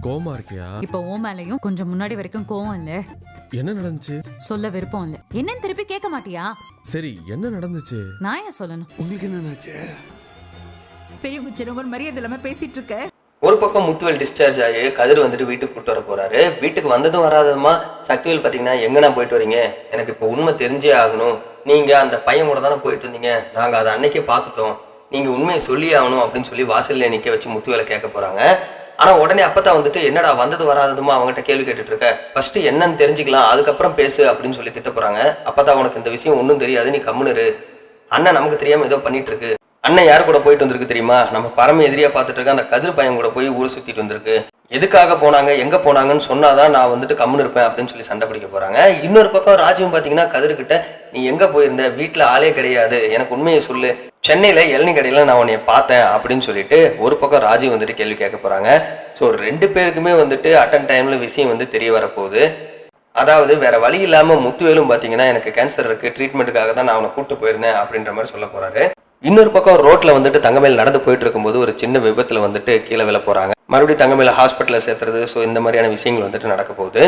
கோவமா இருக்கியா? இப்ப ஓ மேலையும் கொஞ்சம் முன்னாடி வரைக்கும் கோவம் இல்ல. என்ன நடந்துச்சு? சொல்ல விருப்பம் இல்ல. என்னன்னு திருப்பி கேட்க மாட்டியா? சரி, என்ன நடந்துச்சு? நான் ஏன் சொல்லணும்? உங்களுக்கு என்ன நினைச்சே? பெரியவங்க சின்னவங்க மரியாதை இல்லாம பேசிட்டு இருக்க. ஒரு பக்கம் முத்துவேல் டிஸ்சார்ஜ் ஆகி கதிர் வந்துட்டு வீட்டுக்கு கூட்டு வர போறாரு. வீட்டுக்கு வந்ததும் வராததுமா சக்திவேல் பாத்தீங்கன்னா எங்கண்ணா போயிட்டு வரீங்க, எனக்கு இப்போ உண்மை தெரிஞ்சே ஆகணும், நீங்க அந்த பையன் கூட தானே போயிட்டு இருந்தீங்க, நாங்க அதை அன்னைக்கே பார்த்துட்டோம், நீங்க உண்மையை சொல்லி ஆகணும் அப்படின்னு சொல்லி வாசல்ல நிக்க வச்சு முத்துவேலை கேட்க போறாங்க. ஆனா உடனே அப்பதான் வந்துட்டு என்னடா வந்தது வராததுமா அவங்ககிட்ட கேள்வி கேட்டுட்டு இருக்க, ஃபர்ஸ்ட் என்னன்னு தெரிஞ்சுக்கலாம் அதுக்கப்புறம் பேசு அப்படின்னு சொல்லி திட்ட போறாங்க. அப்பதான் உனக்கு இந்த விஷயம் ஒன்றும் தெரியாது, நீ கம்முனு, அண்ணன் நமக்கு தெரியாம ஏதோ பண்ணிட்டு இருக்கு, அண்ணன் யார் கூட போயிட்டு வந்திருக்கு தெரியுமா, நம்ம பரம எதிரியா பார்த்துட்டு இருக்க அந்த கதிர் பையன் கூட போய் ஊரை சுத்திட்டு வந்திருக்கு, எதுக்காக போனாங்க எங்க போனாங்கன்னு சொன்னாதான் நான் வந்துட்டு கம்முன்னு இருப்பேன் அப்படின்னு சொல்லி சண்டை பிடிக்க போறாங்க. இன்னொரு பக்கம் ராஜுவும் பாத்தீங்கன்னா கதிர்கிட்ட நீ எங்க போயிருந்த, வீட்டுல ஆளே கிடையாது, எனக்கு உண்மையை சொல்லு, சென்னையில இளநீ கடையில நான் உன்னைய பார்த்தேன் அப்படின்னு சொல்லிட்டு ஒரு பக்கம் ராஜு வந்துட்டு கேள்வி கேட்க போறாங்க. ஸோ 2 பேருக்குமே வந்துட்டு அட்டன் டைம்ல விஷயம் வந்து தெரிய வரப்போகுது. அதாவது வேற வழி இல்லாம முத்துவேலும் பாத்தீங்கன்னா எனக்கு கேன்சர் இருக்கு, ட்ரீட்மெண்ட்டுக்காக தான் நான் அவனை கூப்பிட்டு போயிருந்தேன் அப்படின்ற மாதிரி சொல்ல போறாரு. இன்னொரு பக்கம் ரோட்ல வந்துட்டு தங்கமேல் நடந்து போயிட்டு இருக்கும்போது ஒரு சின்ன விபத்துல வந்துட்டு கீழே விழ போறாங்க. மறுபடியும் தங்கமேல ஹாஸ்பிட்டல்ல சேர்த்துறது, ஸோ இந்த மாதிரியான விஷயங்கள் வந்துட்டு நடக்க போகுது.